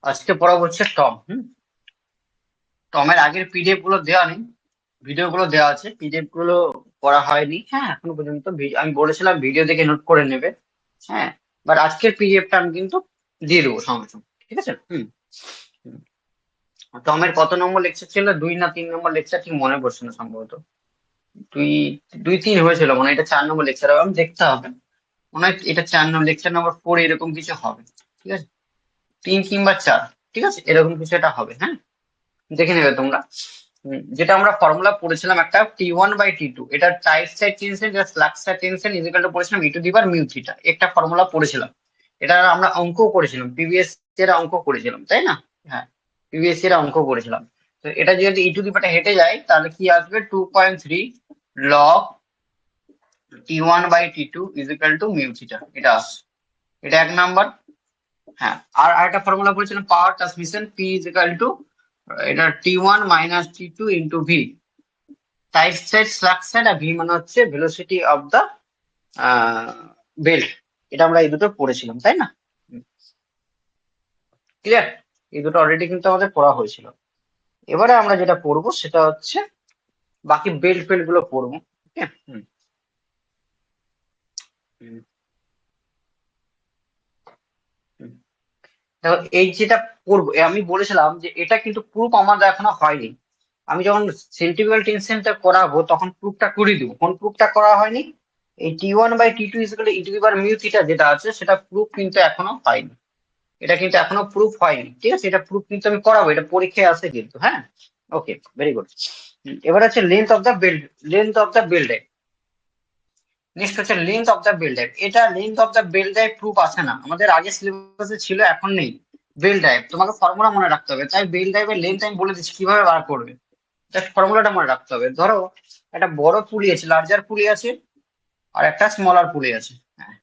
আজকে পড়াবো হচ্ছে টম। টমের আগের পিডিএফ গুলো দেওয়া নেই, ভিডিও গুলো দেওয়া আছে, পিডিএফ গুলো করা হয়নি। হ্যাঁ, এখনো পর্যন্ত আমি বলেছিলাম ভিডিও দেখে নোট করে নেবে। হ্যাঁ, বাট আজকের পিডিএফটা আমি কিন্তু দিয়ে দেবো সঙ্গে সঙ্গে, ঠিক আছে? হুম। টমের কত নম্বর লেকচার ছিল, 2 না 3 নম্বর লেকচার, ঠিক মনে পড়ছে না সম্ভবত। দুই, 2-3 হয়েছিল মনে হয়, এটা 4 নম্বর লেকচার হবে, আমি দেখতে হবে। মনে হয় এটা 4 নম্বর লেকচার, নম্বর 4 এরকম কিছু হবে। ঠিক আছে, 3 কিংবা 4, ঠিক আছে, এরকম কিছু এটা হবে। হ্যাঁ, দেখে নেবে তোমরা। যেটা আমরা ফর্মুলা পড়েছিলাম একটা T1/T2, এটা tight side tension just slack side tension equal to পড়েছিলাম E⁻μθ, একটা ফর্মুলা পড়েছিলাম। এটা আমরা অঙ্কও করেছিলাম, প্রিভিয়াস এর অঙ্ক করেছিলাম, তাই না? হ্যাঁ, প্রিভিয়াস এর অঙ্ক করেছিলাম। তো এটা যদি E⁻ হেঁটে যায় তাহলে কি আসবে, 2.3 লগ T1/T2 ইকুয়াল টু μθ, এটা আসছে। এটা 1 নাম্বার। হ্যাঁ, আর আরেকটা ফর্মুলা বলেছিলাম power transmission P equal to, এটা T1 - T2 into v, tight side slack side, আর ভি মানে হচ্ছে ভেলোসিটি অফ দা বেল্ট। এটা আমরা এই দুটো পড়েছিলাম, তাই না? ক্লিয়ার? এই দুটো অলরেডি কিন্তু আমাদের পড়া হয়েছিল। এবারে আমরা যেটা পড়বো সেটা হচ্ছে বাকি বেল্ট ফেল্ট গুলো পড়বো। ওকে। হুম। হুম। হুম। দেখো, এই যেটা পড়বো আমি বলেছিলাম যে এটা কিন্তু প্রুফ আমাদের এখনো হয়নি। আমি যখন সেন্ট্রিফিউগাল টেনশনটা করাবো তখন প্রুফটা করে দিব, কোন প্রুফটা করা হয়নি, এই T1/T2 ইকুয়াল টু E⁻μθ যেটা আছে সেটা প্রুফ কিন্তু এখনো হয়নি। এটা কিন্তু এখনো প্রুফ হয়নি, ঠিক আছে? এটা প্রুফ কিন্তু আমি করাবো, এটা পরীক্ষায় আছে কিন্তু। হ্যাঁ, ওকে, ভেরি গুড। এবার হচ্ছে length of the belt, length of the belt. Next হচ্ছে length of the belt drive. এটা length of the belt drive proof আছে না, আমাদের আগে সিলেবাসে ছিল, এখন নেই। বেল্ট ড্রাইভ তোমাকে ফর্মুলা মনে রাখতে হবে, তাই বেল্ট ড্রাইভের লেন্থ আমি বলে দিচ্ছি কিভাবে বার করবে। জাস্ট ফর্মুলাটা মনে রাখতে হবে। ধরো একটা বড় পুলি আছে, লার্জার পুলি আছে, আর একটা স্মলার পুলি আছে। হ্যাঁ,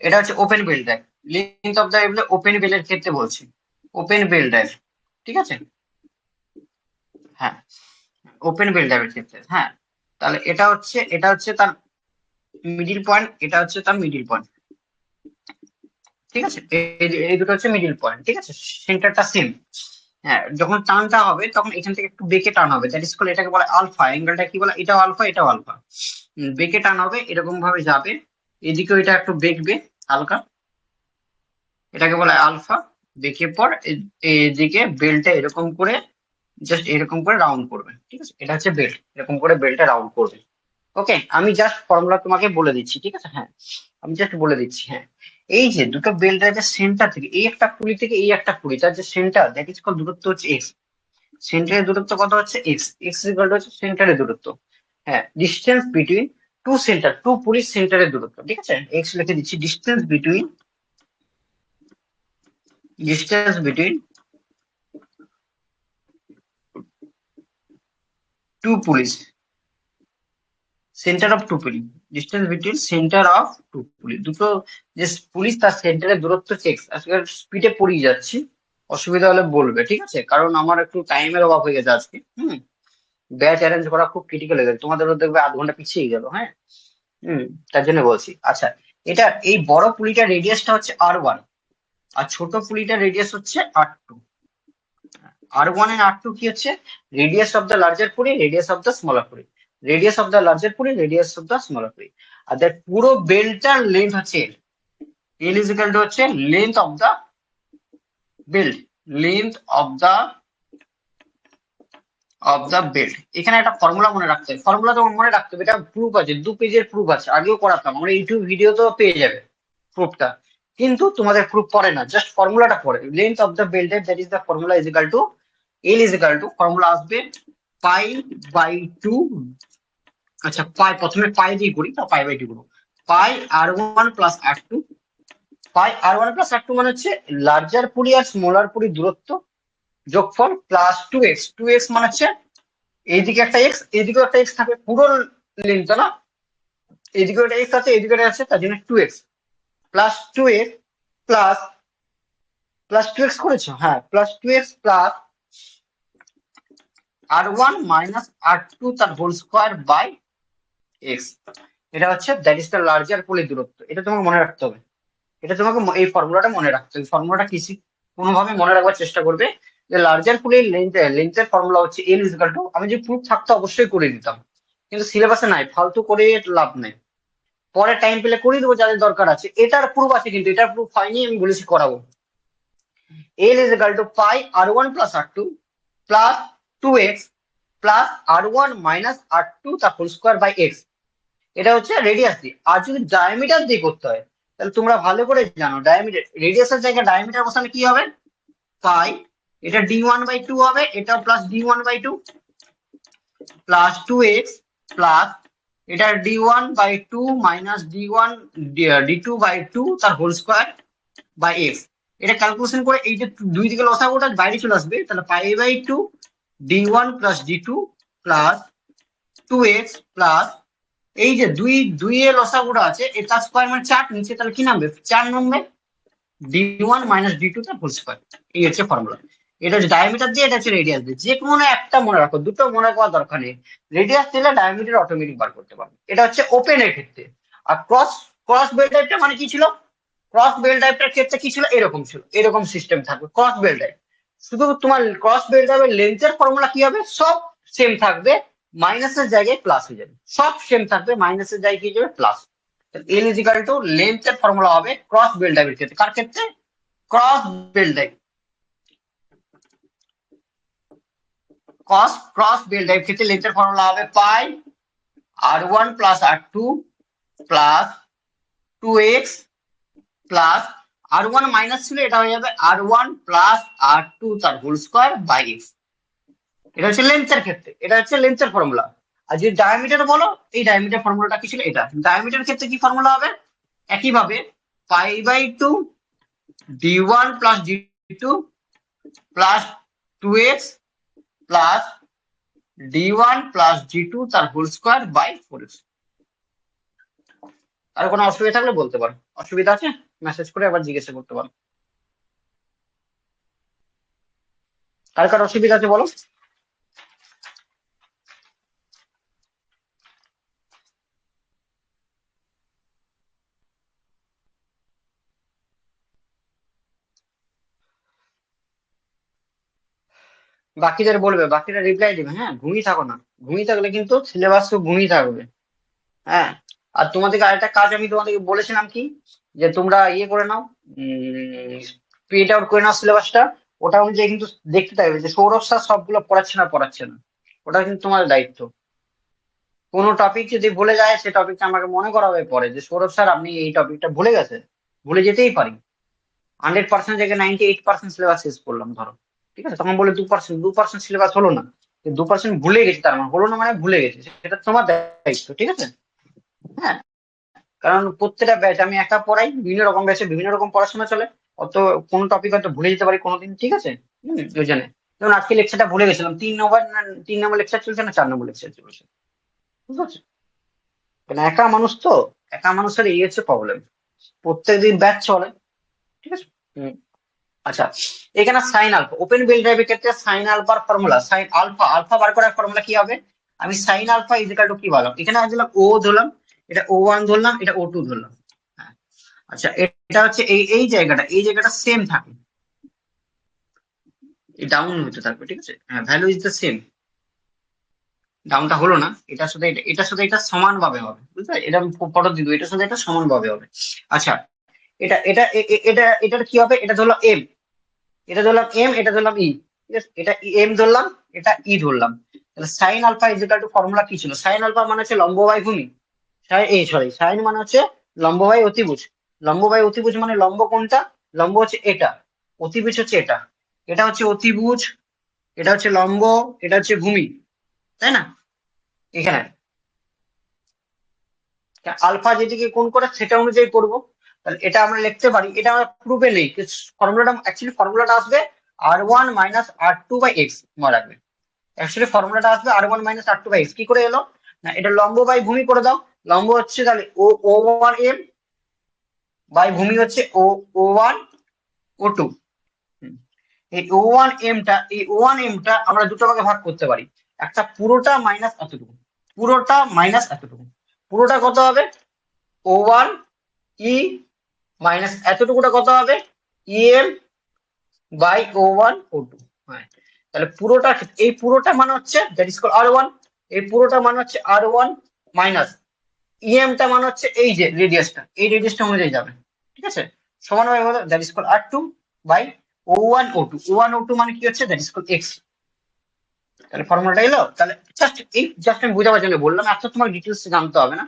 এটা হচ্ছে open belt drive. Length of the open বেল্টের ক্ষেত্রে বলছি, ওপেন বেল্ট ড্রাইভ, ঠিক আছে? হ্যাঁ, ওপেন বেল্ট ড্রাইভের ক্ষেত্রে। হ্যাঁ, তাহলে এটা হচ্ছে তার মিডিল পয়েন্ট, এটা হচ্ছে তার মিডিল পয়েন্ট, ঠিক আছে? এই দুটো হচ্ছে মিডিল পয়েন্ট, ঠিক আছে? সেন্টারটা সেম। হ্যাঁ, যখন টানটা হবে তখন এখান থেকে একটু বেঁকে টান হবে, দ্যাট ইজ কল, এটাকে বলে আলফা। অ্যাঙ্গেলটা কি বলে, এটাও আলফা এটাও আলফা। বেঁকে টান হবে, এরকম ভাবে যাবে, এদিকেও এটা একটু বেঁকবে হালকা, এটাকে বলে আলফা। বেঁকে পর এদিকে বেলটা এরকম করে, জাস্ট এরকম করে রাউন্ড করবে, ঠিক আছে? এটা হচ্ছে বেল্ট, এরকম করে বেলটা রাউন্ড করবে। ওকে, আমি জাস্ট ফর্মুলা তোমাকে বলে দিচ্ছি, ঠিক আছে? হ্যাঁ, আমি জাস্ট বলে দিচ্ছি। হ্যাঁ, এই যে দুটো বেল্ট ড্রাইভের সেন্টার থেকে এই একটা পুলি থেকে এই একটা পুলি, তার যে সেন্টার, দ্যাট ইজ কল, দূরত্ব হচ্ছে এক্স। সেন্টারের দূরত্ব কত হচ্ছে, এক্স। এক্স ইকুয়াল টু হচ্ছে সেন্টারের দূরত্ব। হ্যাঁ, distance between two centre, two পুলির সেন্টারের দূরত্ব, ঠিক আছে? এক্স লিখে দিচ্ছি, distance between two pulleys, centre of two pulley, distance between centre of two pulley, দুটো যে পুলিশ তার সেন্টারের দূরত্ব হচ্ছে এক্স। আজকে স্পিডে পড়িয়ে যাচ্ছি, অসুবিধা হলে বলবে, ঠিক আছে? কারণ আমার একটু টাইমের অভাব হয়ে গেছে আজকে। ব্যাচ অ্যারেঞ্জ করা খুব ক্রিটিক্যাল হয়ে গেছে, তোমাদেরও দেখবে আধ ঘন্টা পিছিয়ে গেল। হ্যাঁ। হুম। তার জন্য বলছি। আচ্ছা, এটা এই বড় পুলিটার রেডিয়াসটা হচ্ছে R1, আর ছোট পুলিটার রেডিয়াস হচ্ছে R2। R1 এন্ড R2 কি হচ্ছে, radius of the larger pulley, radius of the smaller pulley, radius of the larger pulley, radius of the smaller pulley. আর দ্যাট পুরো বেল্টটার লেন্থ হচ্ছে L. L is equal to হচ্ছে length of the belt, length of the belt. এখানে একটা formula মনে রাখতে হবে, ফর্মুলা তোমার মনে রাখতে হবে, এটা প্রুফ আছে, 2 পেজের প্রুফ আছে, আগেও করাতাম আমরা, ইউটিউব ভিডিও তো পেয়ে যাবে প্রুফটা। কিন্তু তোমাদের প্রুফ পড়ে না, জাস্ট ফর্মুলাটা পড়ে। Length of the belt, that is the formula, is equal two L is equal two, formula আসবে পাই/2। আচ্ছা, প্রথমে পাই দিয়ে করি, তা পাই/2 করবো। পাই R1 + R2, পাই R1 + R2 মানে হচ্ছে লার্জার পুলি আর স্মলার পুলির দূরত্ব যোগফল প্লাস 2x। 2x মানে হচ্ছে এইদিকে একটা এক্স, এইদিকেও একটা এক্স থাকে, পুরো লেন্থ না, এইদিকে একটা এক্স আছে এইদিকে একটা আছে, তার জন্য 2x +2x প্লাস +2x করেছো। হ্যাঁ, +2x প্লাস R1 - R2 তার হোল স্কোয়ার বাই এক্স। এটা হচ্ছে দ্যাট ইজ দ্য লার্জার পুলির দূরত্ব। এটা তোমাকে মনে রাখতে হবে, এটা তোমাকে এই ফর্মুলাটা মনে রাখতে হবে। ফর্মুলাটা কি কোনোভাবে মনে রাখবার চেষ্টা করবে যে লার্জার পুলের লেন্থের ফর্মুলা হচ্ছে এল ইজ ইকুয়াল টু, আমি যে প্রুফ থাকতো অবশ্যই করে দিতাম, কিন্তু সিলেবাসে নাই, ফালতু করে লাভ নেই, পরে টাইম পেলে করে দেবো যাদের দরকার আছে। এটার প্রুফ আছে কিন্তু এটার প্রুফ হয়নি, আমি বলেছি করাবো। এল is equal two pi r1 plus r2 plus 2x plus r1 minus r2 তার হোল স্কোয়ার বাই x। এটা হচ্ছে রেডিয়াস দিয়ে। আর যদি ডায়ামিটার দিয়ে করতে হয় তাহলে তোমরা ভালো করে জানো ডায়ামিটার, রেডিয়াসের জায়গায় ডায়ামিটার বসালে কি হবে, পাই, এটা d1/2 হবে, এটা plus d1/2 plus 2x plus এটা d1/2 মাইনাস d2/2 তার হোল স্কোয়ার বাই x। এটা ক্যালকুলেশন করে এই যে দুই দিকে লসাগুটা বাইরে চলে আসবে, তাহলে পাই/2 d1 plus d2 plus 2x plus এই যে দুই এর লসাগুটা আছে এটা স্কোয়ার মানে 4 নিচে, তাহলে কি নামবে 4 নামবে d1 মাইনাস d2 তার হোল স্কোয়ার। এই হচ্ছে ফর্মুলা। এটা হচ্ছে ডায়ামিটার দিয়ে, এটা হচ্ছে রেডিয়াস দিয়ে, যে কোনো একটা মনে রাখো, দুটো মনে রাখার দরকার নেই, রেডিয়াস দিলে ডায়ামিটার অটোমেটিক বার করতে পারবে। এটা হচ্ছে ওপেন এর ক্ষেত্রে। আর ক্রস ক্রস বেল টাইপটা মানে কি ছিল, ক্রস বেল টাইপটার ক্ষেত্রে কি ছিল, এরকম ছিল, এরকম সিস্টেম থাকবে ক্রস বেল টাইপ। শুধু তোমার ক্রস বেল টাইপের লেন্থের ফর্মুলা কি হবে, সব সেম থাকবে, মাইনাসের জায়গায় প্লাস হয়ে যাবে, সব সেম থাকবে, মাইনাসের জায়গায় কি হয়ে যাবে plus. L is equal to লেন্থের ফর্মুলা হবে ক্রস বেল টাইপের ক্ষেত্রে, কার ক্ষেত্রে, cross belt type, cross belt type ক্ষেত্রে লেন্থের ফর্মুলা হবে pi r1 plus r2 plus 2x plus r1 minus ছিল, এটা হয়ে যাবে r1 প্লাস r2 তার হোল স্কোয়ার বাই x। এটা হচ্ছে লেন্থের ক্ষেত্রে, এটা হচ্ছে লেন্থের ফর্মুলা। আর যদি ডায়ামিটার বলো, এই ডায়ামিটার ফর্মুলাটা কি ছিল, এটা ডায়ামিটার ক্ষেত্রে কি ফর্মুলা হবে, একইভাবে পাই/2 d1 plus d2 plus 2x plus d1 plus d2 তার হোল স্কোয়ার বাই 4x। আর কোনো অসুবিধা থাকলে বলতে পারো, অসুবিধা আছে মেসেজ করে আবার জিজ্ঞাসা করতে পারো, কার কার অসুবিধা আছে বলো। বাকিদের বলবে, বাকিরা রিপ্লাই দিবে, হ্যাঁ ঘুমিয়ে থাকো না, ঘুমিয়ে থাকলে কিন্তু সিলেবাস তো ঘুমিয়ে থাকবে। হ্যাঁ, আর তোমাদেরকে আরেকটা কাজ আমি তোমাদেরকে বলেছিলাম কি, যে তোমরা ইয়ে করে নাও, প্রিন্ট আউট করে নাও সিলেবাসটা, ওটা অনুযায়ী কিন্তু দেখতে থাকবে যে সৌরভ স্যার সবগুলো পড়াচ্ছে না পড়াচ্ছে না, ওটা কিন্তু তোমার দায়িত্ব। কোনো টপিক যদি ভুলে যায় সে টপিকটা আমাকে মনে করাবে পরে, যে সৌরভ স্যার আপনি এই টপিকটা ভুলে গেছেন, ভুলে যেতেই পারি, 100% জায়গায় 98% সিলেবাস শেষ করলাম ধরো, ঠিক আছে, তখন বলে 2% সিলেবাস হলো না, 2% ভুলে গেছি, তার মানে হলো না মানে ভুলে গেছি, সেটা তোমার দায়িত্ব, ঠিক আছে। হ্যাঁ, কারণ প্রত্যেকটা ব্যাচ আমি একা পড়াই, বিভিন্ন রকম ব্যাচে বিভিন্ন রকম পড়াশোনা চলে, অত কোনো টপিক হয়তো ভুলে যেতে পারি কোনোদিন, ঠিক আছে। ওই জন্য যেমন আজকে লেকচারটা ভুলে গেছিলাম, 3 নম্বর লেকচার চলছে না 4 নম্বর লেকচার চলছে, বুঝতে পারছো, কারণ একা মানুষ তো, একা মানুষের এই হচ্ছে প্রবলেম, প্রত্যেকদিন ব্যাচ চলে, ঠিক আছে। আচ্ছা, এখানে সাইন আলফা, ওপেন বেল ড্রাইভের ক্ষেত্রে সাইন আলফার ফর্মুলা, সাইন আলফা, আলফা বার করার ফর্মুলা কি হবে, আমি sine alpha is equal to কি বললাম, এখানে দিলাম ও ধরলাম, এটা O1 ধরলাম, এটা O2 ধরলাম। হ্যাঁ, আচ্ছা এটা হচ্ছে এই জায়গাটা সেম থাকে, ডাউন হতে থাকবে, ঠিক আছে, হ্যাঁ ভ্যালু ইজ দ্য সেম, ডাউনটা হলো না, এটার সাথে এটা সমান ভাবে হবে, বুঝতে পারছো, এটা আমি ফটো দিয়ে দেবো, এটার সাথে এটা সমান ভাবে হবে। আচ্ছা, এটা এটা এটার কি হবে, এটা ধরলাম এম, এটা ধরলাম এম, এটা ধরলাম ই, ঠিক আছে, এটা এম ধরলাম, এটা ই ধরলাম, তাহলে sine alpha is equal to formula কি ছিল, সাইন আলফা মানে হচ্ছে লম্ব বাই ভূমি, সরি সাইন মানে হচ্ছে লম্ব বাই অতিভুজ, লম্ব বাই অতিভুজ মানে লম্ব কোনটা, লম্ব হচ্ছে এটা, অতিভুজ হচ্ছে এটা, এটা হচ্ছে অতিভুজ, এটা হচ্ছে লম্ব, এটা হচ্ছে ভূমি, তাই না। এখানে আলফা যেদিকে কোণ করে সেটা অনুযায়ী করবো, তাহলে এটা আমরা লিখতে পারি, এটা আমরা প্রুফে নেই, ফর্মুলাটা আসবে r1 minus r2 by x, মনে রাখবে, অ্যাকচুয়ালি ফর্মুলাটা আসবে r1 minus r2 by x, কি করে এলো না, এটা লম্ব বাই ভূমি করে দাও, লম্ব হচ্ছে তাহলে O1 m বাই ভূমি হচ্ছে O1 O2। এই O1 m টা আমরা দুটো ভাগে ভাগ করতে পারি, একটা পুরোটা মাইনাস এতটুকু, পুরোটা মাইনাস এতটুকু, পুরোটা কত হবে O1 e মাইনাস এতটুকুটা কত হবে em বাই O1 O2। হ্যাঁ, তাহলে পুরোটা, এই পুরোটা মানে হচ্ছে দ্যাট ইজ কল R1, এই পুরোটা মানে হচ্ছে R1 মাইনাস টা মানে হচ্ছে এই যে রেডিয়াসটা, এই রেডিয়াসটা অনুযায়ী যাবে, ঠিক আছে, সমান হয়ে গেল that is call R2 by O1 O2। O1 O2 মানে কি হচ্ছে দ্যাট ইজ কল x। তাহলে ফর্মুলাটা এলো। তাহলে জাস্ট আমি বোঝাবার জন্য বললাম, এত তোমার ডিটেলস জানতে হবে না,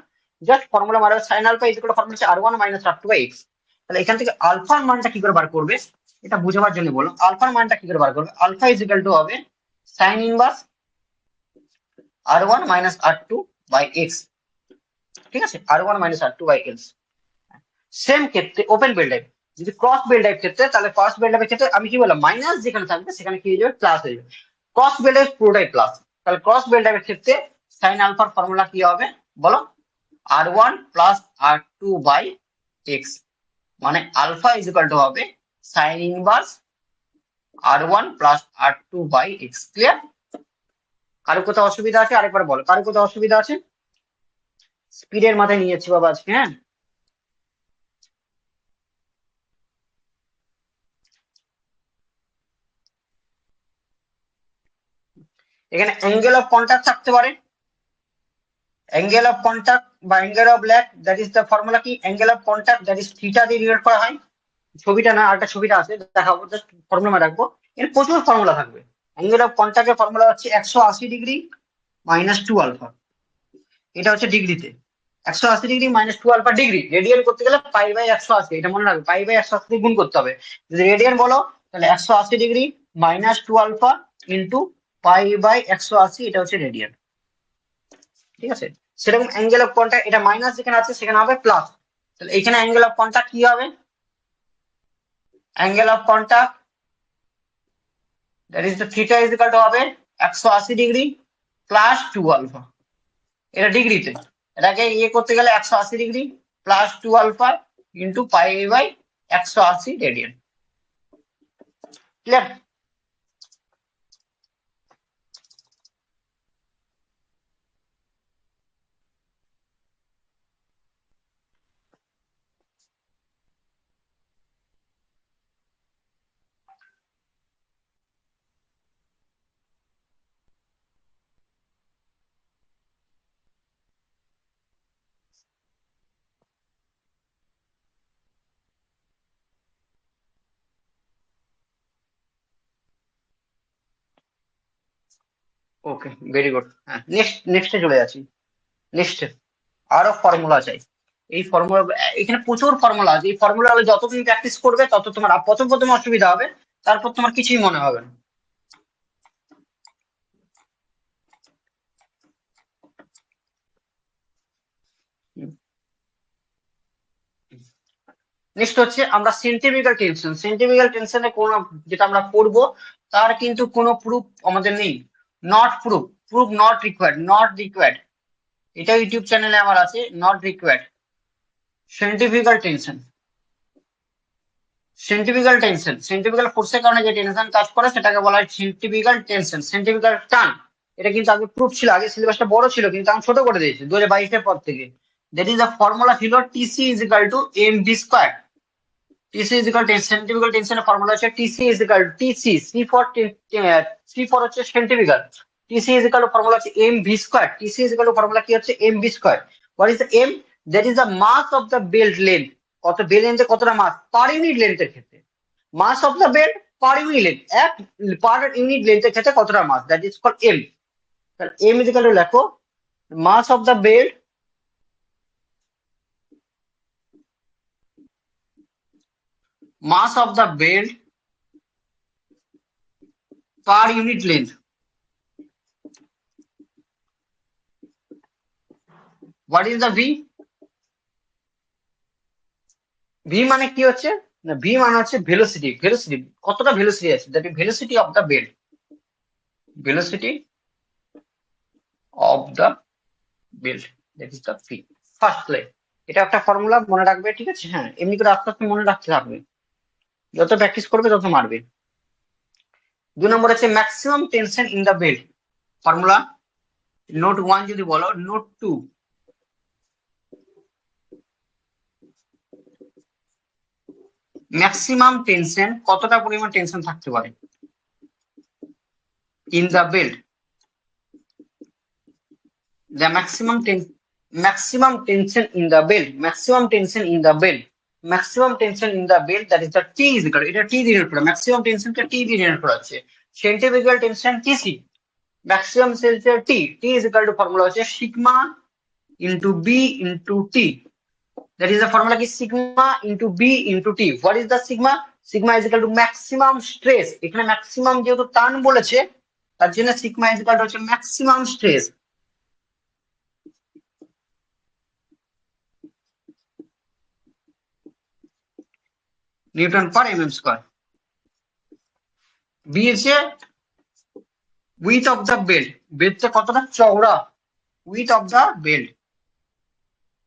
জাস্ট ফর্মুলা মারবে sine alpha is equal to formula হচ্ছে R1 minus R2 by x। তাহলে এখান থেকে আলফার মানটা কি করে বার করবে, এটা বোঝাবার জন্য বললাম, আলফার মানটা কি করে বার করবে, আলফা ইজ ইকুয়াল টু হবে sine inverse R1 minus R2 by x, ঠিক আছে, R1 minus R2 by x। Same ক্ষেত্রে ওপেন বেল টাইপ, যদি ক্রস বেল টাইপ ক্ষেত্রে, তাহলে ক্রস বেল টাইপের ক্ষেত্রে আমি কি বললাম, মাইনাস যেখানে থাকবে সেখানে কি হয়ে যাবে, প্লাস হয়ে যাবে। ক্রস বেল টাইপ পুরোটাই প্লাস। তাহলে ক্রস বেল টাইপের ক্ষেত্রে সাইন আলফার ফর্মুলা কি হবে বলো, R1 plus R2 by x, মানে আলফা ইজ ইকুয়াল টু হবে sine inverse R1 plus R2 by x। Clear? কারো কোথাও অসুবিধা আছে আরেকবার বলো, কারো কোথাও অসুবিধা আছে? স্পিডের মাথায় নিয়ে যাচ্ছি বাবা আজকে, হ্যাঁ। এখানে অ্যাঙ্গেল অফ কন্টাক্ট থাকতে পারে, অ্যাঙ্গেল অফ কন্টাক্ট বা angle of lap, that is the formula কি, angle of contact that is theta দিয়ে ডিনোট করা হয়। ছবিটা না, আরেকটা ছবিটা আছে দেখাবো, জাস্ট ফর্মুলা রাখবো, এর প্রচুর ফর্মুলা থাকবে। অ্যাঙ্গেল অফ কন্টাক্টের ফর্মুলা হচ্ছে 180 ডিগ্রি মাইনাস 2 আলফা, এটা হচ্ছে ডিগ্রিতে, 180 degree minus 2 alpha degree. Radian করতে গেলে পাই বাই 180, এটা মনে রাখবে, পাই বাই 180 দিয়ে গুণ করতে হবে। যদি রেডিয়ান বলো তাহলে 180 degree minus 2 alpha into pi by 180, এটা হচ্ছে রেডিয়ান, ঠিক আছে। সেরকম অ্যাঙ্গেল অফ কন্টাক্ট, এটা মাইনাস যেখানে আছে সেখানে হবে প্লাস, তাহলে এখানে অ্যাঙ্গেল অফ কন্টাক্ট কি হবে, angle of contact that is the theta is equal to হবে 180 ডিগ্রি প্লাস 2 আলফা, এটা ডিগ্রিতে, এটাকে ইয়ে করতে গেলে 180 degree plus 2 alpha into pi by 180 radian. Clear? Okay, very good. হ্যাঁ, নেক্সটে চলে যাচ্ছি। নেক্সট আরো ফর্মুলা চাই, এই ফর্মুলা, এখানে প্রচুর ফর্মুলা আছে, এই ফর্মুলা যত তুমি প্র্যাকটিস করবে তত তোমার প্রথম প্রথম অসুবিধা হবে, তারপর তোমার কিছুই মনে হবে না। নেক্সট হচ্ছে আমরা সেন্টিমিটার টেনশন, সেন্টিমিটার টেনশনে কোন, যেটা আমরা পড়বো তার কিন্তু কোনো প্রুফ আমাদের নেই, not proof, proof not required, not required, এটা ইউটিউব চ্যানেলে আমার আছে, নট রিকোয়ার্ড। সেন্টিফিক্যাল টেনশন, সেন্টিফিক্যাল টেনশন, সেন্টিফিক্যাল ফোর্সের কারণে যে টেনশন কাজ করে সেটাকে বলা হয় সেন্টিফিক্যাল টেনশন, সেন্টিফিক্যাল টান। এটা কিন্তু আগে প্রুফ ছিল, আগে সিলেবাসটা বড় ছিল কিন্তু আমি ছোট করে দিয়েছি 2022-এর পর থেকে। দ্যাট ইজ দ্য ফর্মুলা ছিল TC is equal to m v square, TC is equal to centrifugal টেনশনের ফর্মুলা হচ্ছে TC is equal TC, C for হচ্ছে centrifugal, TC is equal to formula হচ্ছে m v square, TC is equal to formula কি হচ্ছে m v square. What is the m, that is the mass of the belt length, কত belt লেন্থে কতটা mass per unit লেন্থের ক্ষেত্রে, mass of the belt per unit length, এক per unit লেন্থের ক্ষেত্রে কতটা mass, that is call m. তাহলে এম ইজ ইকুয়াল টু লেখো mass of the belt, mass of the belt per unit length. What is the v, v মানে কি হচ্ছে না, ভি মানে হচ্ছে ভেলোসিটি, ভেলোসিটি কতটা ভেলোসিটি আছে, that is velocity of the belt, velocity of the belt, that is the v. First line, এটা একটা ফর্মুলা মনে রাখবে, ঠিক আছে, হ্যাঁ, এমনি করে আস্তে আস্তে মনে রাখতে থাকবে, যত প্র্যাকটিস করবে তত মারবে। 2 নম্বর হচ্ছে maximum tension in the belt, formula note 1 যদি বলো, নোট 2, ম্যাক্সিমাম টেনশন কতটা পরিমাণ টেনশন থাকতে পারে in the belt, the maximum tension in the belt, maximum tension in the belt, maximum tension in the belt, that is the T is equal, এটা T দিয়ে denote করা, maximum tension কে T দিয়ে denote করা হচ্ছে, centrifugal tension TC, maximum tension T is equal to formula হচ্ছে sigma into B into T, that is the formula কি sigma into B into T. What is the sigma? Sigma is equal to maximum stress, এখানে maximum যেহেতু টান বলেছে তার জন্য sigma is equal to হচ্ছে maximum stress Newton per mm square. B হচ্ছে width of the belt, বেল্টটা কতটা চওড়া, width of the belt,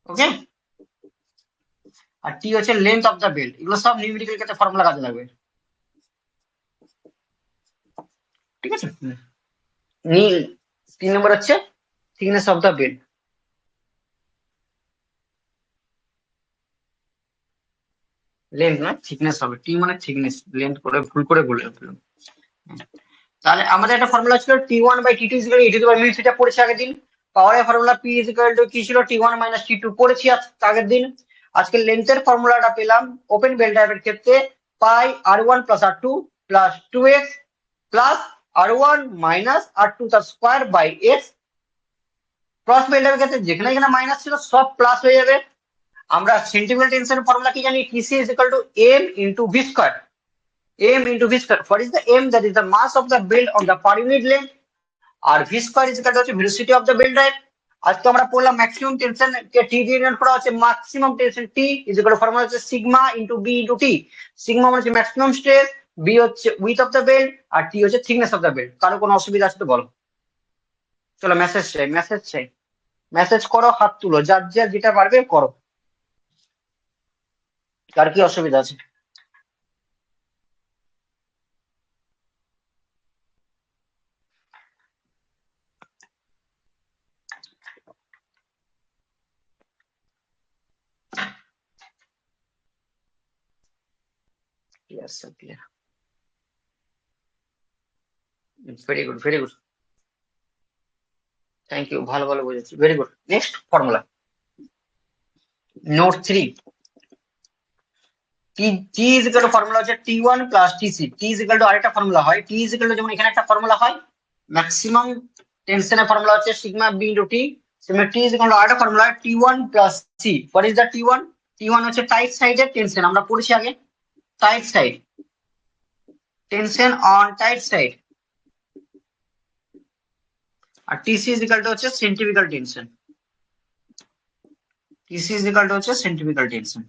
okay. আর টি হচ্ছে লেন্থ অফ দ্য বেল্ট, এগুলো সব নিউমেরিক্যাল ক্ষেত্রে ফর্মুলা কাজে লাগবে, ঠিক আছে। নীল 3 নম্বর হচ্ছে thickness of the belt, length না থিকনেস হবে, টি মানে থিকনেস, লেন্থ করে ভুল করে বলে ফেললাম। তাহলে আমাদের একটা ফর্মুলা ছিল T1 by T2 is equal to e to the power mu theta পড়েছি আগের দিন, পাওয়ারের formula P is equal to কি ছিল T1 মাইনাস T2 পড়েছি আগের দিন। আজকে লেন্থের ফর্মুলাটা পেলাম ওপেন বেল টাইপের ক্ষেত্রে pi R1 plus R2 plus 2x plus R1 minus R2 তার square by x, cross belt টাইপের ক্ষেত্রে যেখানে যেখানে মাইনাস ছিল সব প্লাস হয়ে যাবে। আমরা সেন্টিগ্রাল টেনশনের ফর্মুলা কি জানি, TC is equal two m into v square, m into v square. What is the m? That is the mass of the belt on the per unit length. আর v square is equal to velocity of the belt drive. আজকে আমরা পড়লাম maximum tension কে টি দিয়ে denote করা হচ্ছে, maximum tension T is equal to formula হচ্ছে sigma into B into T. Sigma মানে হচ্ছে ম্যাক্সিমাম স্ট্রেস, বি হচ্ছে উইথ অফ দ্য বেল্ট, আর টি হচ্ছে থিকনেস অফ দ্য বেল্ট। কারো কোনো অসুবিধা আছে তো বলো। চলো মেসেজ চাই, মেসেজ চাই, মেসেজ করো, হাত তুলো, যার যার যেটা পারবে করো, কার কি অসুবিধা আছে। Yes, sir, clear. Very good, very good. Thank you, ভালো ভালো বুঝেছি, very good. Next formula note 3, T is equal to formula হচ্ছে T1 plus TC, T is equal to আরেকটা ফর্মুলা হয়, T is equal to যেমন এখানে একটা formula হয় ম্যাক্সিমাম টেনশনের ফর্মুলা হচ্ছে সিগমা B ইনটু T, সেমন T is equal to আরেকটা formula T1 plus C। What is the T1? T1 হচ্ছে টাইট সাইডের টেনশন, আমরা পড়েছি আগে, tight side, tension on tight side. আর TC is equal to হচ্ছে centrifugal tension, TC is equal to হচ্ছে centrifugal tension.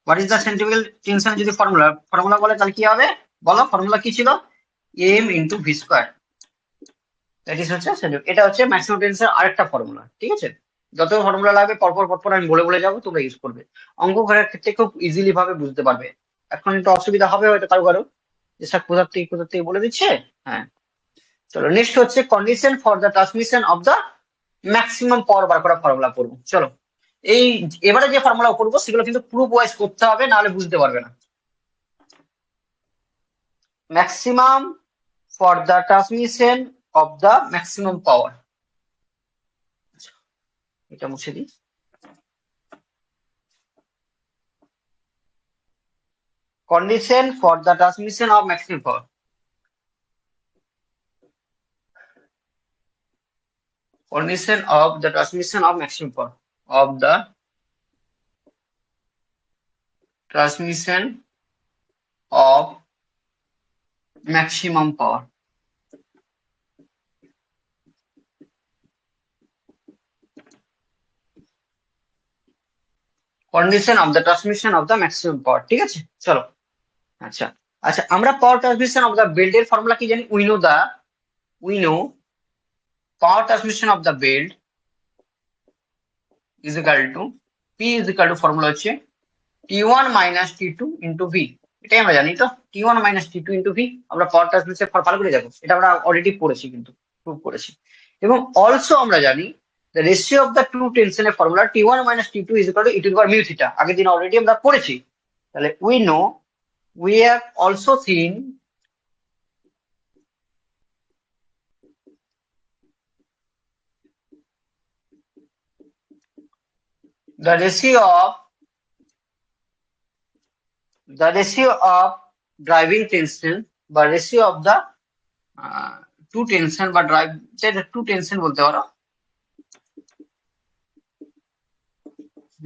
What is the centrifugal tension যদি formula বলে তাহলে কি হবে বলো, ফর্মুলা কি ছিল, m into v square, that is হচ্ছে এটা হচ্ছে ম্যাক্সিমাম টেনশন আরেকটা ফর্মুলা, ঠিক আছে। যত ফর্মুলা লাগবে পরপর আমি বলে বলে যাবো, তোমরা ইউজ করবে, অঙ্ক করার ক্ষেত্রে খুব ইজিলি ভাবে বুঝতে পারবে। এখন একটু অসুবিধা হবে হয়তো কারো কারো, যে স্যার কোথা থেকে বলে দিচ্ছে। হ্যাঁ চলো নেক্সট হচ্ছে condition for the transmission of the maximum power বার করা ফর্মুলা পড়বো। চলো এই এবারে যে ফর্মুলা পড়বো সেগুলো কিন্তু প্রুফ ওয়াইজ করতে হবে, নাহলে বুঝতে পারবে না। Maximum for the transmission of the maximum পাওয়ার, এটা মুছে দিই। Condition for the transmission of maximum power. Condition of the transmission of maximum power. Of the transmission of maximum power. Condition of the transmission of the maximum power. ঠিক আছে চলো, আচ্ছা আচ্ছা আমরা power transmission of the belt এর formula কি জানি, we know power transmission of the belt is equal to P is equal to formula হচ্ছে T1 minus T2 into V, এটাই আমরা জানি তো, T1 minus T2 into V। আমরা power transmission ভালো করে যাবো, এটা আমরা অলরেডি পড়েছি, কিন্তু প্রুভ করেছি। এবং অলসো আমরা জানি the ratio of the two tension এর formula T1 minus T2 is equal to e to the power mu theta, আগের দিন অলরেডি আমরা পড়েছি। তাহলে we have also seen the ratio of driving tension বা ratio of the two tension বা drive two tension বলতে পারো।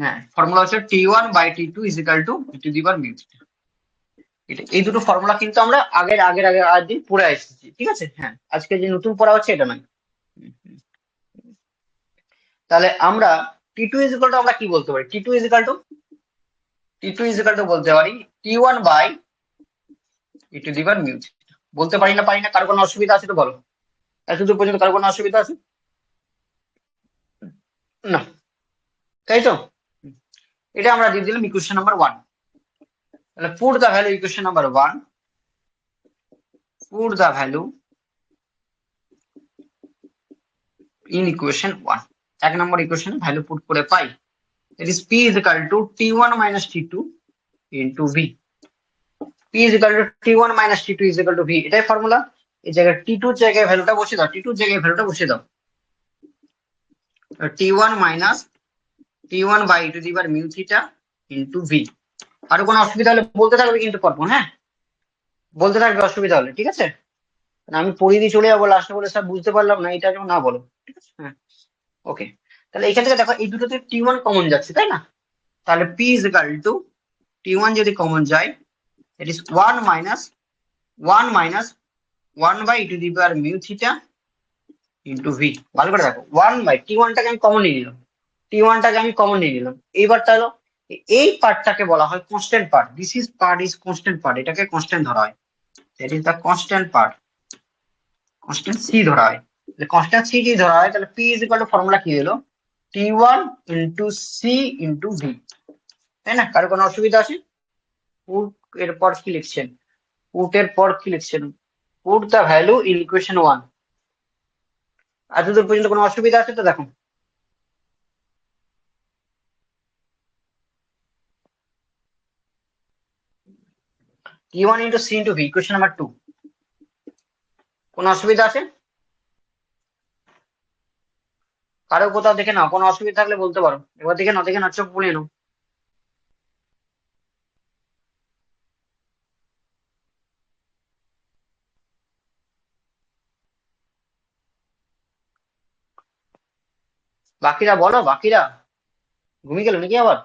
হ্যাঁ, ফর্মুলা হচ্ছে T1/T2 is equal to e to the power mu theta। এই দুটো ফর্মুলা কিন্তু আমরা আগের দিন পড়ে এসেছি, ঠিক আছে। হ্যাঁ, আজকে যে নতুন পড়া হচ্ছে এটা নয়। তাহলে আমরা T2 is equal to আমরা কি বলতে পারি? T2 is equal to বলতে পারি T1/e to the power mu theta। বলতে পারি না কারো কোনো অসুবিধা আছে তো বলো। এতদূর পর্যন্ত কারো কোনো অসুবিধা আছে? না, তাই তো। এটা আমরা দিয়ে দিলাম ইকুয়েশন নাম্বার 1। তাহলে put the value equation number 1, put the value in equation 1। এক নম্বর ইকুয়েশনে ভ্যালু পুট করে পাই that is p is equal to t1 minus t2 into v। p is equal to t1 minus t2 is equal to v, এটাই formula. এই জায়গায় t2 জায়গায় ভ্যালুটা বসিয়ে দাও, t2 জায়গায় ভ্যালুটা বসিয়ে দাও। t1 minus t1 by e to the power mu theta into v। আর কোনো অসুবিধা হলে বলতে থাকবে কিন্তু পরপর, হ্যাঁ বলতে থাকবে অসুবিধা হলে, ঠিক আছে। আমি পড়িয়ে দিয়ে চলে যাবো, লাস্টে বলে স্যার বুঝতে পারলাম না, এটা যেন না বলো, ঠিক আছে। হ্যাঁ, ওকে। তাহলে এখান থেকে দেখো এই দুটোতে t1 কমন যাচ্ছে, তাই না? তাহলে p is equal to t1 যদি কমন যায় that is 1 minus 1 by e to the power mu theta into v। ভালো করে দেখো, 1 by t1 টাকে আমি কমন নিয়ে নিলাম, এইবার তাহলে এই পার্টটাকে বলা হয় constant part. This is part is constant part, এটাকে কনস্ট্যান্ট ধরা হয়। That is the constant part, constant C ধরা হয়। কনস্ট্যান্ট সি যদি ধরা হয় তাহলে p is equal to formula কি হলো t1 into c into v, তাই না? কারো কোনো অসুবিধা আছে? পুট এর পর কি লিখছেন? Put the value in equation 1। এতদূর পর্যন্ত কোনো অসুবিধা আছে তো? দেখো t1 into c into v equation number 2। কোনো অসুবিধা আছে? কারো কোথাও দেখে নাও, কোনো অসুবিধা থাকলে বলতে পারো। এবার দেখে নাও চোখ বুলিয়ে নাও। বাকিরা বলো, বাকিরা ঘুমিয়ে গেল নাকি আবার?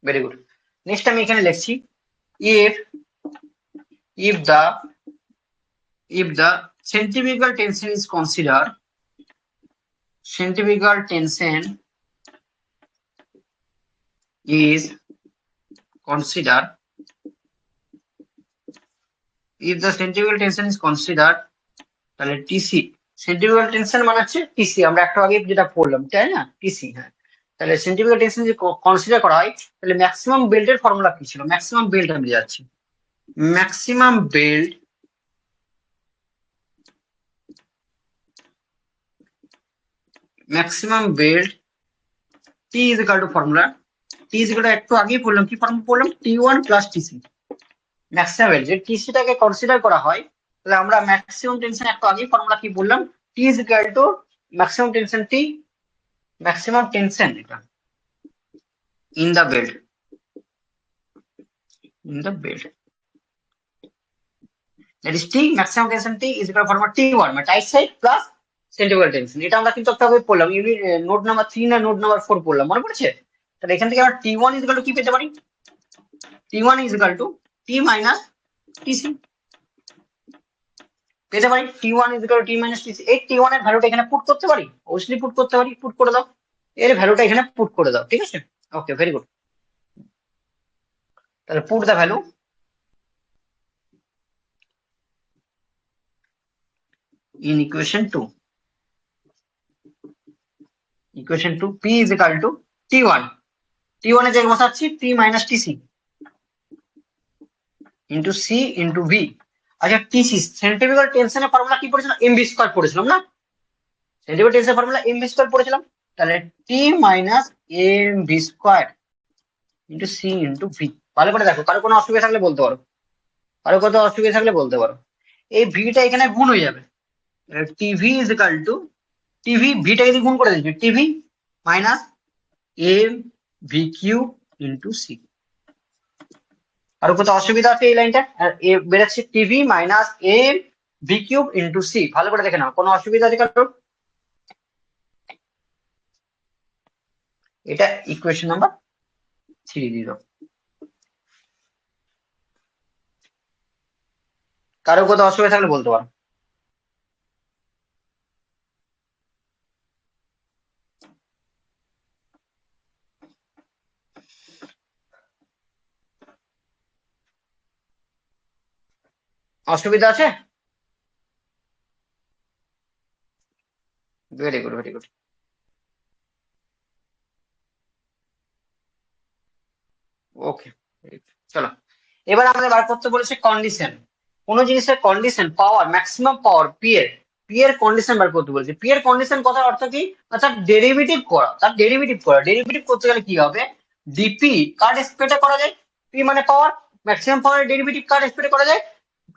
Very good. নেক্সট আমি এখানে লিখছি if if the if the centrifugal tension is considered, centrifugal tension is considered, if the centrifugal tension is considered তাহলে টিসি, সেন্ট্রিফিউগাল টেনশন মানে হচ্ছে টিসি, আমরা একটু আগে যেটা পড়লাম, তাই না? টিসি। হ্যাঁ, তাহলে সেন্ট্রিফিউগাল টেনশন যদি কনসিডার করা হয় তাহলে ম্যাক্সিমাম বেল্টের ফর্মুলা কি ছিল? ম্যাক্সিমাম বেল্ট আমি যাচ্ছি, maximum belt T is equal to formula, T is equal two একটু আগেই পড়লাম, কি ফর্মুলা পড়লাম? টি1 প্লাস টিসি। ম্যাক্সিমাম বেল্ট যে টিসিটাকে কনসিডার করা হয় তাহলে আমরা ম্যাক্সিমাম টেনশন একটু আগেই ফর্মুলা কি বললাম? T is equal to maximum tension T, maximum tension এটা in the belt, that is t, maximum tension t is equal to formula t1 মানে tight side plus centrifugal tension। এটা আমরা কিন্তু একটা পড়লাম, ইউনিট নোট নাম্বার 3 না note number 4 পড়লাম, মনে পড়ছে? তাহলে এখান থেকে আমরা t1 is equal to কি পেতে পারি? t1 is equal to t minus tc পেতে পারি। t1 is equal to t minus tc। এই t1 এর ভ্যালুটা এখানে পুট করতে পারি, অবশ্যই পুট করতে পারি। পুট করে দাও, এর ভ্যালুটা এখানে পুট করে দাও, ঠিক আছে। ওকে, ভেরি গুড। তাহলে put the value in equation 2, p is equal to t1 এর জায়গায় বসাচ্ছি t minus tc, into C into V. আচ্ছা টিসি সেন্ট্রিফিউগাল টেনশনের ফর্মুলা কি পড়েছিলাম? এমভি স্কয়ার পড়েছিলাম না? সেন্ট্রিফিউগাল টেনশনের ফর্মুলা এমভি স্কয়ার পড়েছিলাম। তাহলে T minus M V square into C into V. ভালো করে দেখো, কারো কোনো অসুবিধা থাকলে বলতে পারো, কারো কত অসুবিধা থাকলে বলতে পারো। এই ভিটা এখানে গুণ হয়ে যাবে, TV is equal to TV, ভিটা যদি গুণ করে দিচ্ছি TV minus M V cube into C. আর কোথাও অসুবিধা আছে এই লাইনটা? বেরোচ্ছে TV minus M V cube into C. ভালো করে দেখে নাও, কোনো অসুবিধা আছে কারোর? এটা ইকুয়েশন নাম্বার 3 কারো কোথাও অসুবিধা থাকলে বলতে পারো। অসুবিধা আছে? Very good, very good. Okay, চলো এবার আমাদের বার করতে বলেছে কন্ডিশন। কোন জিনিসের condition, power, maximum power P এর কন্ডিশন বার করতে বলেছে। পি এর কন্ডিশন কথার অর্থ কি? তার ডেরিভেটিভ করা, তার ডেরিভেটিভ করা। ডেরিভেটিভ করতে গেলে কি হবে? ডিপি কার স্পিডে করা যায়? পি মানে পাওয়ার, ম্যাক্সিমাম পাওয়ার ডেরিভেটিভ কার স্পিডে করা যায়?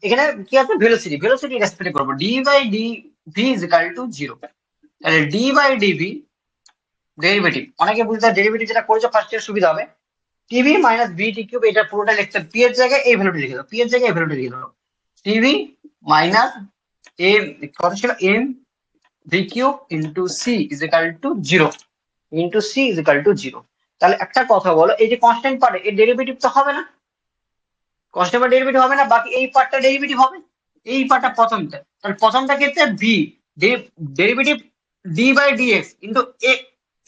এখানে কি আছে? ভেলোসিটি, ভেলোসিটি স্পিডে করবো। D by D V is equal to 0। তাহলে ডি বাই ডিভি ডেরিভেটিভ, অনেকে বুঝতে ডেরিভেটিভ যেটা করেছো ফার্স্ট ইয়ার সুবিধা হবে। TV minus V T cube, এটা পুরোটা লিখতে পি এর জায়গায় এই ভ্যালুটি লিখে দাও, পি এর জায়গায় এই ভ্যালুটি লিখে দাও। টিভি মাইনাস এম, কত ছিল? M V cube into C is equal to 0, into C is equal to 0। তাহলে একটা কথা বলো, এই যে কনস্ট্যান্ট পার্ট এর ডেরিভেটিভ তো হবে না, কনস্ট্যান্ট পার্ট ডেরিভেটিভ হবে না, বাকি এই পার্টটা ডেরিভেটিভ হবে। এই পার্টটা প্রথমটা, তাহলে প্রথমটা ক্ষেত্রে V derivative D by DX into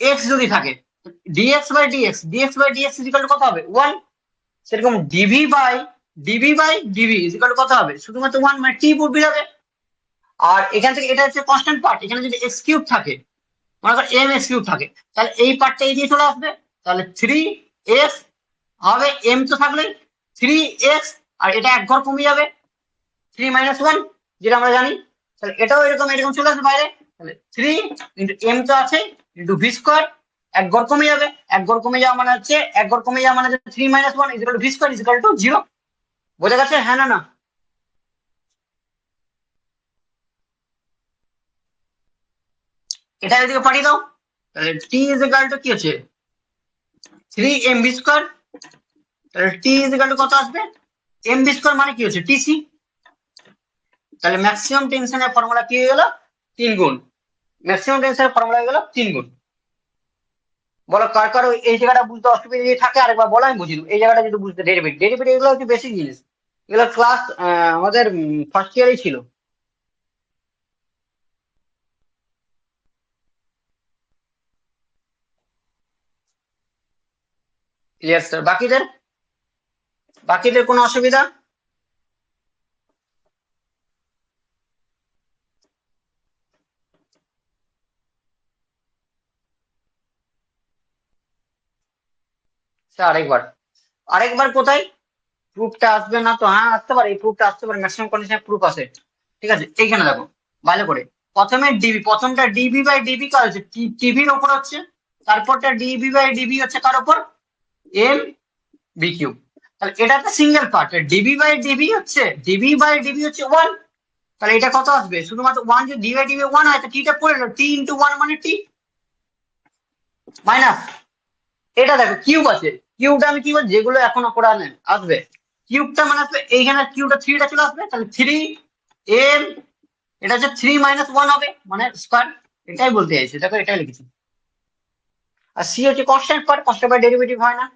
X যদি থাকে, DX by DX, DX by DX is equal to কত হবে? 1। সেরকম ডিভি ইজ ইকাল টু কত হবে? শুধুমাত্র 1, মানে টি পুট যাবে। আর এখান থেকে এটা হচ্ছে কনস্ট্যান্ট পার্ট, এখানে যদি এক্স কিউব থাকে, মনে করো এম এক্স কিউব থাকে, তাহলে এই পার্টটা এই দিয়ে চলে আসবে। তাহলে 3 এক্স হবে, এম তো থাকলেই 3 এক্স, আর এটা এক ঘর কমে যাবে 3 - 1, যেটা আমরা জানি। তাহলে এটাও এরকম এরকম চলে আসবে বাইরে। তাহলে 3 × এম তো আছে ইন্টু ভি স্কোয়ার, এক ঘর কমে যাবে, এক ঘর কমে যাওয়া মানে হচ্ছে, এক ঘর কমে যাওয়া মানে হচ্ছে 3 - 1 is equal two V square is equal to 0। বোঝা গেছে? হ্যাঁ না না? এটা এদিকে পাঠিয়ে দাও। তাহলে টি ইজ ইকাল টু কি হচ্ছে? 3 MV স্কোয়ার। তাহলে টি ইজ ইকাল টু কত আসবে? এমভি স্কোয়ার মানে কি হচ্ছে? টিসি। তাহলে ম্যাক্সিমাম টেনশনের ফর্মুলা কি হয়ে গেল? 3 গুণ। ম্যাক্সিমাম টেনশনের ফর্মুলা হয়ে গেল 3 গুণ। বলো কার কার এই জায়গাটা বুঝতে অসুবিধা যদি থাকে আরেকবার বলো, আমি বুঝিয়ে দেবো। এই জায়গাটা যদি বুঝতে, ডেরিভেটিভ ডেরিভেটিভ এগুলো হচ্ছে বেসিক জিনিস, এগুলো ক্লাস আমাদের ফার্স্ট ইয়ারেই ছিল। Yes sir. বাকিদের, বাকিদের কোনো অসুবিধা? স্যার আরেকবার, আরেকবার কোথায় প্রুফটা আসবে না তো? হ্যাঁ আসতে পারে, এই প্রুফটা আসতে পারে, ম্যাক্সিমাম কন্ডিশনে প্রুফ আছে। ঠিক আছে, এইখানে দেখো ভালো করে। প্রথমে ডিবি, প্রথমটা ডিবি বাই ডিবি কার হচ্ছে? টিভির ওপর হচ্ছে। তারপরটা ডিবি বাই ডিবি হচ্ছে কার ওপর? M B cube. তাহলে এটা একটা single part, DB by DB হচ্ছে, ডিবি বাই ডিবি হচ্ছে 1। তাহলে এটা কত আসবে? শুধুমাত্র 1, যদি ডি বাই ডিবি 1 হয় তো টিটা পড়ে গেল, টি ইন্টু 1 মানে টি মাইনাস, এটা দেখো কিউব আছে, কিউবটা আমি কি বলছি, যেগুলো এখনো করা নেই আসবে, কিউবটা মানে আসবে এইখানে, কিউবটা 3টা চলে আসবে। তাহলে 3 এম, এটা হচ্ছে 3 - 1 হবে মানে স্কোয়ার। এটাই বলতে চাইছি, দেখো এটাই লিখেছি। আর সি হচ্ছে constant part, constant part derivative হয় না।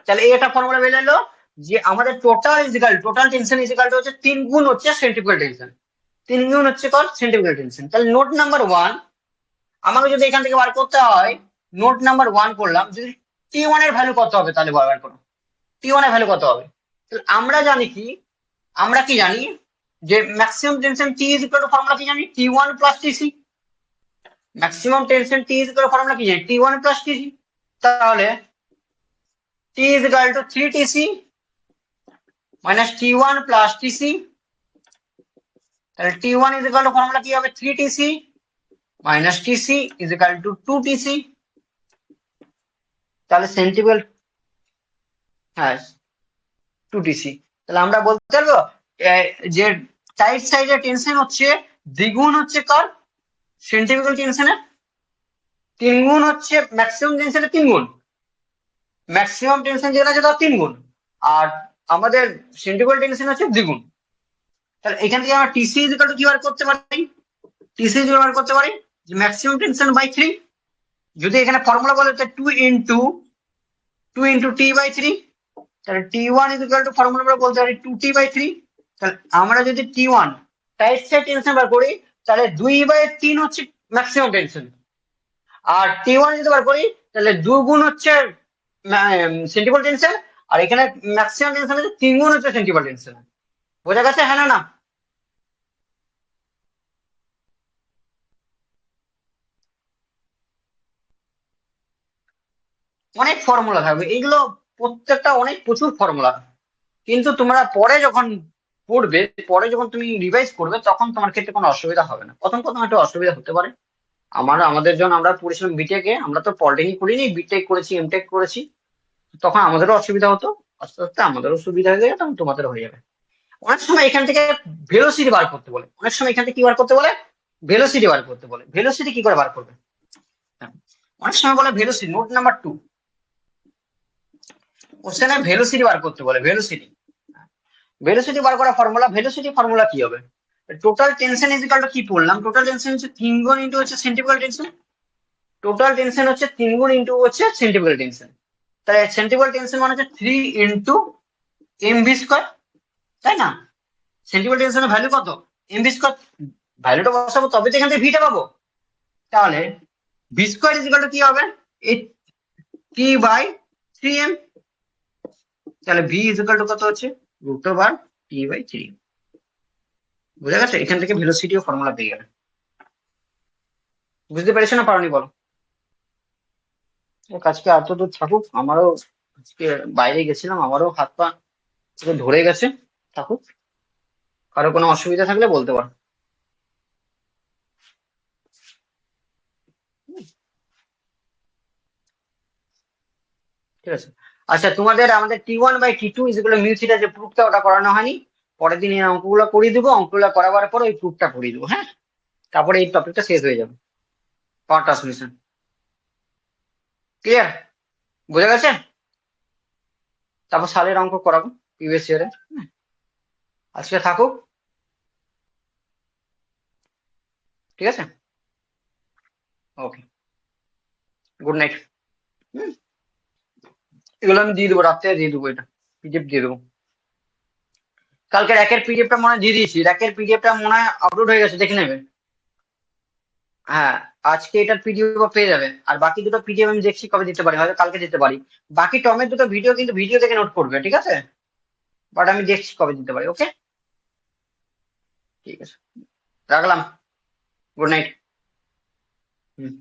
তাহলে এই একটা ফর্মুলা বের হলো যে আমাদের টোটাল টেনশন ইজিক্যাল টু হচ্ছে 3 গুণ হচ্ছে সেন্ট্রিফিউগাল টেনশন, 3 গুণ হচ্ছে কল সেন্ট্রিফিউগাল টেনশন। তাহলে নোট নাম্বার 1 আমাকে যদি এখান থেকে বার করতে হয়, নোট নাম্বার 1 করলাম, যদি T1 এর ভ্যালু কত হবে তাহলে বার করো। T1 এর ভ্যালু কত হবে? তাহলে আমরা জানি কি, আমরা কি জানি যে maximum tension T is equal to, formula কি জানি? T1 plus TC. Maximum tension T is equal to formula কি জানি? T1 plus TC. তাহলে T is equal to 3Tc minus T1 plus Tc, তাহলে T1 is equal to formula কি হবে 3Tc minus Tc is equal to 2Tc, তাহলে সেন্টিগ্রাল, হ্যাঁ 2Tc, তাহলে আমরা বলতে পারবো যে টাইট সাইডের টেনশন হচ্ছে দ্বিগুণ হচ্ছে কার সেন্টিগ্রাল টেনশনের, 3 গুণ হচ্ছে ম্যাক্সিমাম টেনশনের 3 গুণ, ম্যাক্সিমাম টেনশন যেটা আছে তার 3 গুণ, আর আমাদের সেন্টিগ্রাল টেনশন হচ্ছে দ্বিগুণ। তাহলে এখান থেকে আমরা টিসি ইজ ইকুয়াল টু কি বার করতে পারি, টিসি ইজ বার করতে পারি যে ম্যাক্সিমাম টেনশন বাই 3, যদি এখানে ফর্মুলা বলে তো 2 ইনটু টি বাই 3, তাহলে T1 is equal to formula আমরা বলতে পারি 2T/3। তাহলে আমরা যদি T1 টাইট সাইড টেনশন বার করি তাহলে 2/3 হচ্ছে ম্যাক্সিমাম টেনশন, আর T1 যদি বার করি তাহলে 2 গুণ হচ্ছে সেন্টিগ্রাল টেনশন, আর এখানে ম্যাক্সিমাম টেনশন হচ্ছে 3 গুণ হচ্ছে সেন্টিগ্রাল টেনশন। বোঝা গেছে, হ্যাঁ না? অনেক ফর্মুলা থাকবে, এইগুলো প্রত্যেকটা অনেক প্রচুর ফর্মুলা, কিন্তু তোমরা পরে যখন পড়বে, পরে যখন তুমি রিভাইজ করবে তখন তোমার ক্ষেত্রে কোনো অসুবিধা হবে না। প্রথম প্রথম একটু অসুবিধা হতে পারে, আমাদের জন্য আমরা পড়েছিলাম বিটেকে, আমরা তো পলিটেকনিক করিনি, বিটেক করেছি, এমটেক করেছি, তখন আমাদেরও অসুবিধা হতো, আস্তে আস্তে আমাদেরও সুবিধা হয়ে যাবে, তখন তোমাদের হয়ে যাবে। অনেক সময় এখান থেকে ভেলোসিটি বার করতে বলে, অনেক সময় এখান থেকে কি বার করতে বলে, ভেলোসিটি বার করতে বলে। ভেলোসিটি কি করে বার করবে, অনেক সময় বলে ভেলোসিটি, নোট নাম্বার 2 কোশ্চেনে ভেলোসিটি বার করতে বলে। ভেলোসিটি বার করা ফর্মুলা, ভেলোসিটি ফর্মুলা কি হবে, total tension is equal to কি পড়লাম, টোটাল টেনশন হচ্ছে 3 গুণ ইনটু হচ্ছে সেন্টিগ্রাল টেনশন, টোটাল টেনশন হচ্ছে 3 গুণ ইনটু হচ্ছে সেন্টিগ্রাল টেনশন, তাহলে সেন্টিগ্রাল টেনশন মানে হচ্ছে 3 ইনটু এমভি স্কয়ার, তাই না? সেন্টিগ্রাল টেনশনের ভ্যালু কত, এমভি স্কয়ার, ভ্যালুটা বসাবো তবে তো এখান থেকে ভিটা পাবো, তাহলে V square is equal to কি হবে, এই টি বাই 3m, তাহলে ভি ইজ ইকুয়াল টু কত হচ্ছে রুট ওভার টি বাই 3। বুঝা গেছে, এখান থেকে ভেলোসিটি ও ফর্মুলা পেয়ে গেলে। বুঝতে পেরেছো না পারোনি বলো? আজকে এত দূর থাকুক, আমারও আজকে বাইরে গেছিলাম, আমারও হাত পা পুরো ধরে গেছে, থাকুক, কারো কোনো অসুবিধা থাকলে বলতে পারো। ঠিক আছে, আচ্ছা তোমাদের আমাদের T1/T2 is equal two mu theta যে প্রুফটা ওটা করানো হয়নি, পরের দিন এই অঙ্কগুলো করিয়ে দেবো, অঙ্কগুলো করাবার পর ওই প্রুফটা করিয়ে দেবো, হ্যাঁ, তারপরে এই টপিকটা শেষ হয়ে যাবে, পাওয়ার ট্রান্সমিশন। ক্লিয়ার, বোঝা গেছে? তারপর সালের অঙ্ক করাবো প্রিভিয়াস ইয়ারে। আজকে থাকুক, ঠিক আছে, ওকে, গুড নাইট। এগুলো আমি দিয়ে দেবো, রাত্রে দিয়ে দেবো, এটা পিডিএফ দিয়ে দেবো। কালকে র্যাকের পিডিএফটা মনে হয় দিয়ে দিয়েছি, র্যাকের পিডিএফটা মনে হয় আপলোড হয়ে গেছে, দেখে নেবে। হ্যাঁ, আজকে এটার পিডিএফ পেয়ে যাবে, আর বাকি দুটো পিডিএফ আমি দেখছি কবে দিতে পারি, হয়তো কালকে দিতে পারি। বাকি টমের দুটো ভিডিও কিন্তু ভিডিও থেকে নোট করবে, ঠিক আছে, বাট আমি দেখছি কবে দিতে পারি। ওকে, ঠিক আছে, রাখলাম, গুড নাইট। হুম।